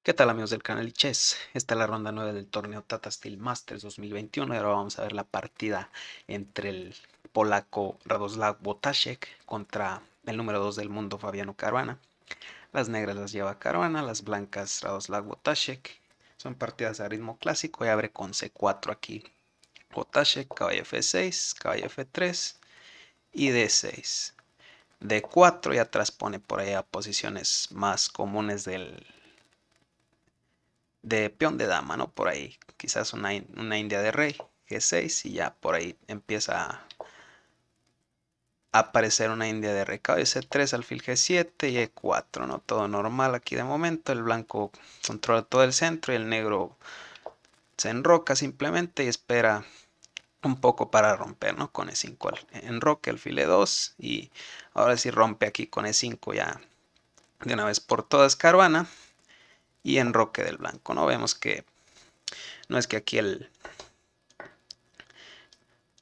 ¿Qué tal amigos del canal Chess? Esta es la ronda 9 del torneo Tata Steel Masters 2021 y ahora vamos a ver la partida entre el polaco Radoslav Wojtaszek contra el número 2 del mundo Fabiano Caruana. Las negras las lleva Caruana, las blancas Radoslav Wojtaszek. Son partidas a ritmo clásico y abre con C4 aquí. Wojtaszek, caballo F6, caballo F3 y D6. D4 y atrás pone por ahí a posiciones más comunes de peón de dama, ¿no? Por ahí, quizás una india de rey, G6, y ya por ahí empieza a aparecer una india de rey, caballo C3, alfil G7 y E4, ¿no? Todo normal aquí de momento, el blanco controla todo el centro y el negro se enroca simplemente y espera un poco para romper, ¿no? Con E5 enroque, alfil E2 y ahora sí rompe aquí con E5 ya de una vez por todas Caruana y enroque del blanco, ¿no? Vemos que no es que aquí el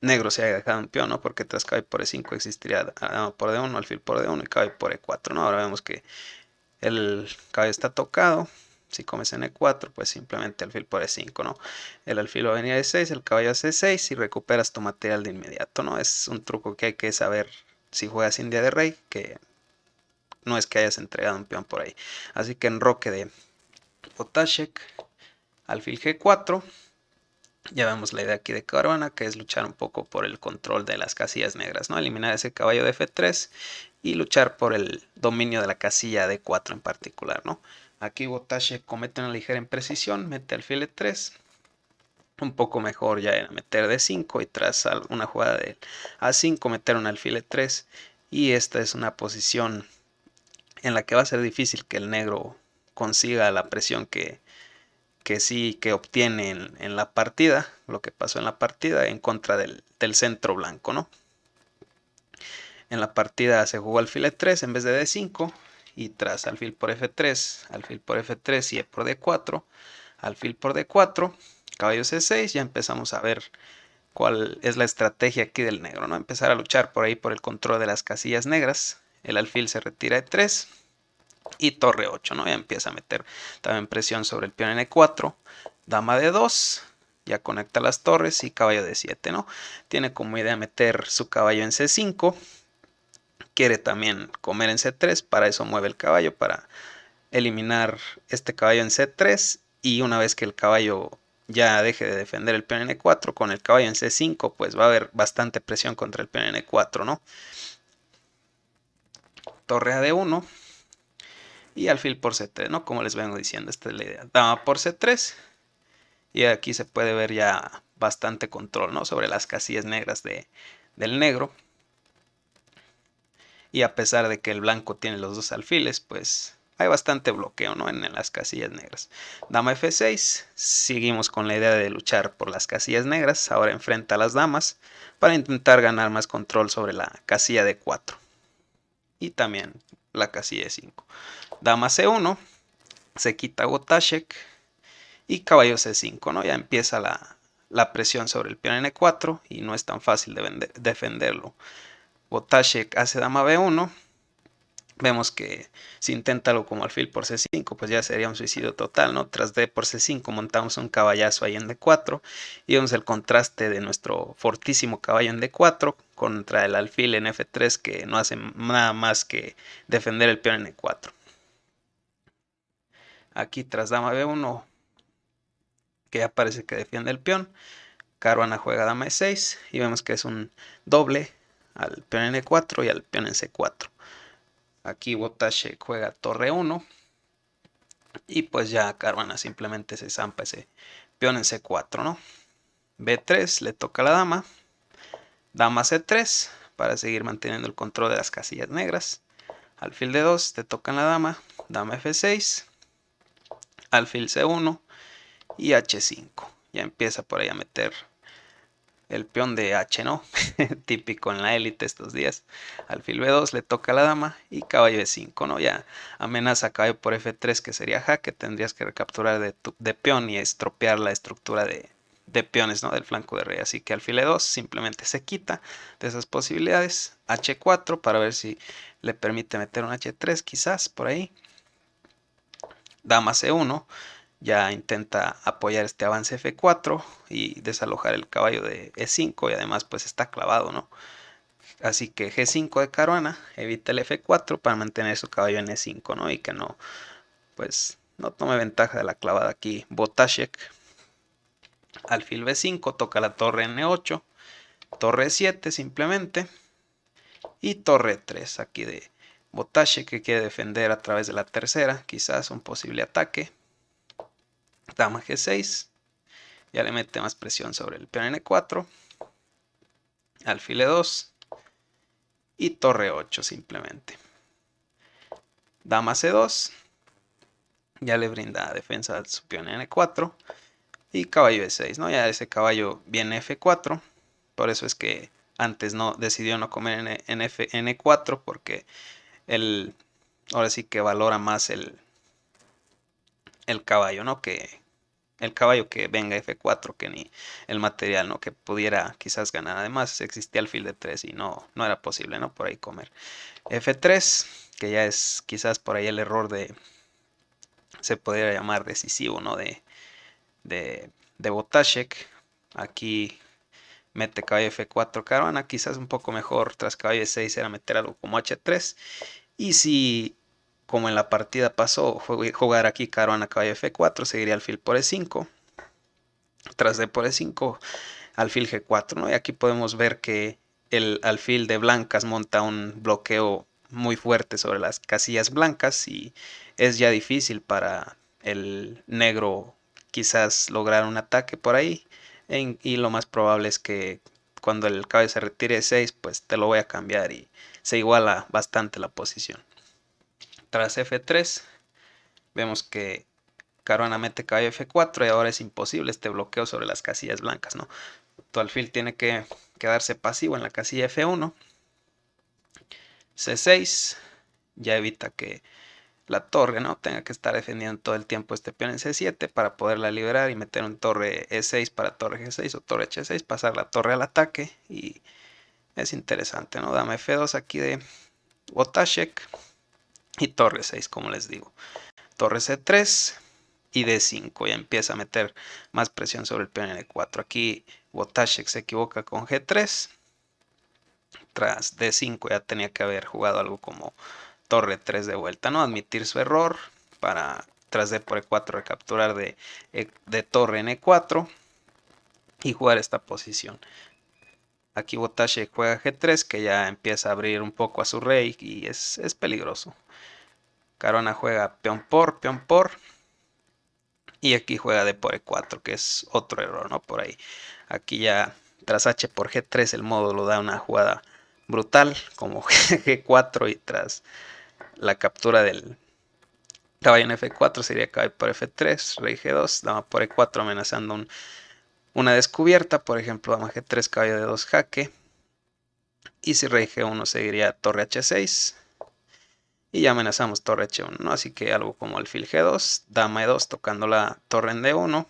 negro se haya dejado un peón, ¿no? Porque tras caballo por E5 existiría dama por D1, alfil por D1 y caballo por E4, ¿no? Ahora vemos que el caballo está tocado. Si comes en E4, pues simplemente alfil por E5, ¿no? El alfil va a venir a E6, el caballo a C6 y recuperas tu material de inmediato, ¿no? Es un truco que hay que saber si juegas india de rey, que no es que hayas entregado un peón por ahí. Así que enroque de Wojtaszek, alfil G4. Ya vemos la idea aquí de Caruana, que es luchar un poco por el control de las casillas negras, ¿no? Eliminar ese caballo de F3 y luchar por el dominio de la casilla D4 en particular, ¿no? Aquí Wojtaszek comete una ligera imprecisión, mete alfil E3, un poco mejor ya era meter D5 y tras una jugada de A5 meter un alfil E3 y esta es una posición en la que va a ser difícil que el negro consiga la presión que sí que obtiene en la partida, lo que pasó en la partida en contra del centro blanco, ¿no? En la partida se jugó alfil E3 en vez de D5 y tras alfil por F3, alfil por F3 y E por D4, alfil por D4, caballo C6, ya empezamos a ver cuál es la estrategia aquí del negro, ¿no? Empezar a luchar por ahí por el control de las casillas negras, el alfil se retira E3 y torre 8, ¿no? Ya empieza a meter también presión sobre el peón en E4, dama de 2, ya conecta las torres y caballo de 7, ¿no? Tiene como idea meter su caballo en C5, quiere también comer en C3, para eso mueve el caballo, para eliminar este caballo en C3 y una vez que el caballo ya deje de defender el peón en E4, con el caballo en C5, pues va a haber bastante presión contra el peón en E4, ¿no? Torre a D1 y alfil por C3, ¿no? Como les vengo diciendo, esta es la idea. Dama por C3 y aquí se puede ver ya bastante control, ¿no? Sobre las casillas negras del negro. Y a pesar de que el blanco tiene los dos alfiles, pues hay bastante bloqueo, ¿no? En las casillas negras. Dama F6, seguimos con la idea de luchar por las casillas negras, ahora enfrenta a las damas para intentar ganar más control sobre la casilla de 4 y también la casilla de 5. Dama C1, se quita Wojtaszek y caballo C5, ¿no? Ya empieza la presión sobre el peón en E4 y no es tan fácil de defenderlo. Wojtaszek hace dama B1. Vemos que si intenta algo como alfil por C5, pues ya sería un suicidio total, ¿no? Tras D por C5 montamos un caballazo ahí en D4 y vemos el contraste de nuestro fortísimo caballo en D4 contra el alfil en F3 que no hace nada más que defender el peón en E4. Aquí tras dama B1, que ya parece que defiende el peón, Caruana juega dama E6 y vemos que es un doble al peón en E4 y al peón en C4. Aquí Wojtaszek juega torre 1 y pues ya Caruana simplemente se zampa ese peón en C4, ¿no? B3 le toca a la dama, dama C3 para seguir manteniendo el control de las casillas negras. Alfil D2 te toca en la dama, dama F6, alfil C1 y H5. Ya empieza por ahí a meter el peón de H, ¿no? Típico en la élite estos días. Alfil B2 le toca a la dama y caballo E5, ¿no? Ya amenaza caballo por F3 que sería jaque, tendrías que recapturar de peón y estropear la estructura de peones, ¿no? Del flanco de rey. Así que alfil E2 simplemente se quita de esas posibilidades. H4 para ver si le permite meter un H3 quizás por ahí. dama C1 ya intenta apoyar este avance F4 y desalojar el caballo de E5 y además pues está clavado, ¿no? Así que G5 de Caruana evita el F4 para mantener su caballo en E5, ¿no? Y que no, pues, no tome ventaja de la clavada aquí. Botasek, alfil B5, toca la torre N8, torre 7 simplemente, y torre 3 aquí de Botasek que quiere defender a través de la tercera, quizás un posible ataque. Dama G6, ya le mete más presión sobre el peón N4, alfil E2 y torre 8 simplemente. Dama C2, ya le brinda defensa a su peón N4 y caballo E6, ¿no? Ya ese caballo viene F4, por eso es que antes no decidió no comer en N4 porque él ahora sí que valora más el caballo, ¿no? Que el caballo que venga F4 que ni el material, ¿no? Que pudiera quizás ganar. Además existía alfil de 3 y no era posible, ¿no? Por ahí comer. F3, que ya es quizás por ahí el error de, se podría llamar decisivo, ¿no? De Botasek. Aquí mete caballo F4 Caruana, quizás un poco mejor tras caballo E6 era meter algo como H3. Y si, como en la partida pasó, jugar aquí Caruana caballo F4, seguiría alfil por E5. Tras D por E5, alfil G4, ¿no? Y aquí podemos ver que el alfil de blancas monta un bloqueo muy fuerte sobre las casillas blancas y es ya difícil para el negro quizás lograr un ataque por ahí y lo más probable es que cuando el caballo se retire de 6 pues te lo voy a cambiar y se iguala bastante la posición. Tras F3 vemos que Caruana mete caballo F4 y ahora es imposible este bloqueo sobre las casillas blancas, ¿no? Tu alfil tiene que quedarse pasivo en la casilla F1. C6 ya evita que la torre no tenga que estar defendiendo todo el tiempo este peón en C7 para poderla liberar y meter un torre E6 para torre G6 o torre H6, pasar la torre al ataque y es interesante, ¿no? Dama F2 aquí de Botasek y torre 6 como les digo. Torre C3 y D5 ya empieza a meter más presión sobre el peón N4. Aquí Botasek se equivoca con G3. Tras D5 ya tenía que haber jugado algo como torre 3 de vuelta, ¿no? Admitir su error para tras D por E4 recapturar de torre en E4 y jugar esta posición. Aquí Botasek juega G3 que ya empieza a abrir un poco a su rey y es peligroso. Caruana juega peón por y aquí juega D por E4 que es otro error, ¿no? Por ahí. Aquí ya tras H por G3 el módulo da una jugada brutal como G4 y tras la captura del caballo en F4 sería caballo por F3, rey G2, dama por E4 amenazando una descubierta, por ejemplo dama G3, caballo de 2 jaque, y si rey G1 seguiría torre H6 y ya amenazamos torre H1, ¿no? Así que algo como alfil G2, dama E2 tocando la torre en D1,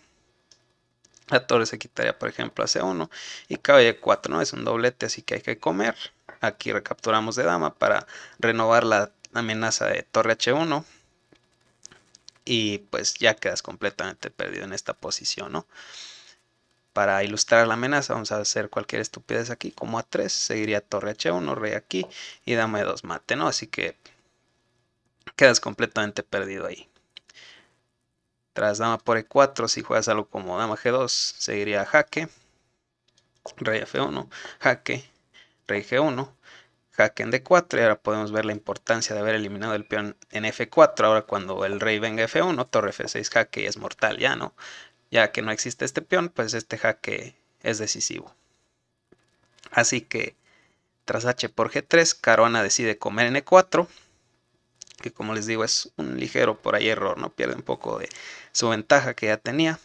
la torre se quitaría por ejemplo a C1 y caballo E4, ¿no? Es un doblete así que hay que comer. Aquí recapturamos de dama para renovar la amenaza de torre H1 y pues ya quedas completamente perdido en esta posición, ¿no? Para ilustrar la amenaza vamos a hacer cualquier estupidez aquí, como A3, seguiría torre H1, rey aquí y dama E2 mate, ¿no? Así que quedas completamente perdido ahí. Tras dama por E4, si juegas algo como dama G2, seguiría jaque, rey F1, jaque, rey G1, jaque en D4 y ahora podemos ver la importancia de haber eliminado el peón en F4. Ahora cuando el rey venga F1, torre F6 jaque y es mortal ya, ¿no? Ya que no existe este peón, pues este jaque es decisivo. Así que tras H por G3, Caruana decide comer en E4, que como les digo es un ligero por ahí error, ¿no? Pierde un poco de su ventaja que ya tenía.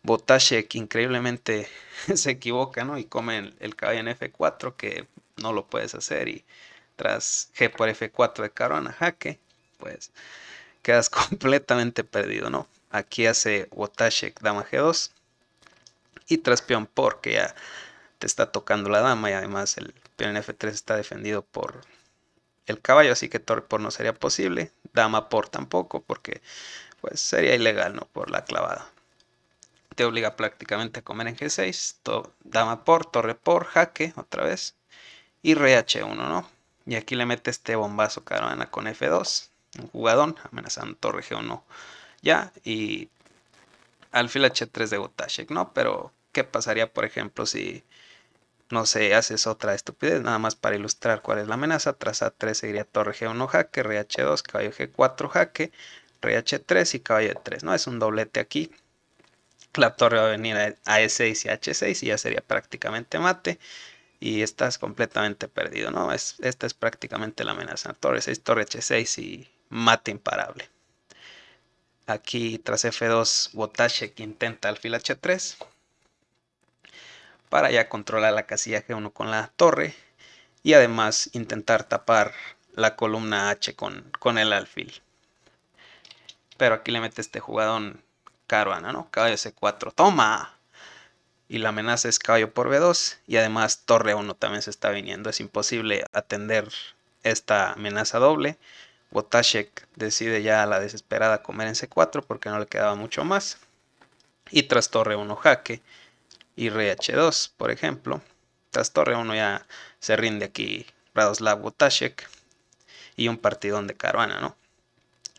Botasek increíblemente se equivoca, ¿no? Y come el caballo en F4, que no lo puedes hacer. Y tras G por F4 de Caruana jaque, pues quedas completamente perdido, ¿no? Aquí hace Botasek dama G2 y tras peón por, que ya te está tocando la dama y además el peón en F3 está defendido por el caballo, así que torre por no sería posible, dama por tampoco, porque pues sería ilegal, ¿no? Por la clavada. Te obliga prácticamente a comer en G6, dama por, torre por, jaque, otra vez, y rey H1, ¿no? Y aquí le mete este bombazo caravana con F2, un jugadón, amenazando torre G1 ya, y alfil H3 de Wotashek, ¿no? Pero, ¿qué pasaría, por ejemplo, si, no sé, haces otra estupidez? Nada más para ilustrar cuál es la amenaza. Tras A3 seguiría torre G1 jaque, rey H2, caballo G4 jaque, rey H3 y caballo E3, ¿no? Es un doblete aquí. La torre va a venir a E6 y H6 y ya sería prácticamente mate. Y estás completamente perdido, ¿no? Esta es prácticamente la amenaza. Torre 6, torre H6 y mate imparable. Aquí tras F2, Wotashek intenta alfil H3 para ya controlar la casilla G1 con la torre y además intentar tapar la columna H con el alfil. Pero aquí le mete este jugadón caruana, ¿no? Caballo C4, ¡toma! Y la amenaza es caballo por B2 y además torre 1 también se está viniendo. Es imposible atender esta amenaza doble. Wotashek decide ya a la desesperada comer en C4 porque no le quedaba mucho más. Y tras torre 1 jaque y rey H2, por ejemplo. Tras torre 1 ya se rinde aquí Radoslav Wotashek y un partidón de caruana, ¿no?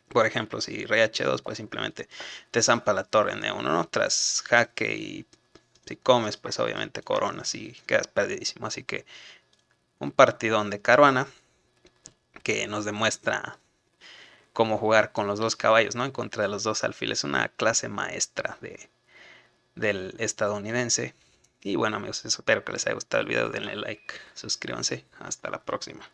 Por ejemplo, si rey H2, pues simplemente te zampa la torre en E1, ¿no? Tras jaque y si comes, pues obviamente coronas y quedas perdidísimo. Así que un partidón de caruana que nos demuestra cómo jugar con los dos caballos, ¿no? En contra de los dos alfiles. Una clase maestra del estadounidense. Y bueno amigos, espero que les haya gustado el video. Denle like, suscríbanse. Hasta la próxima.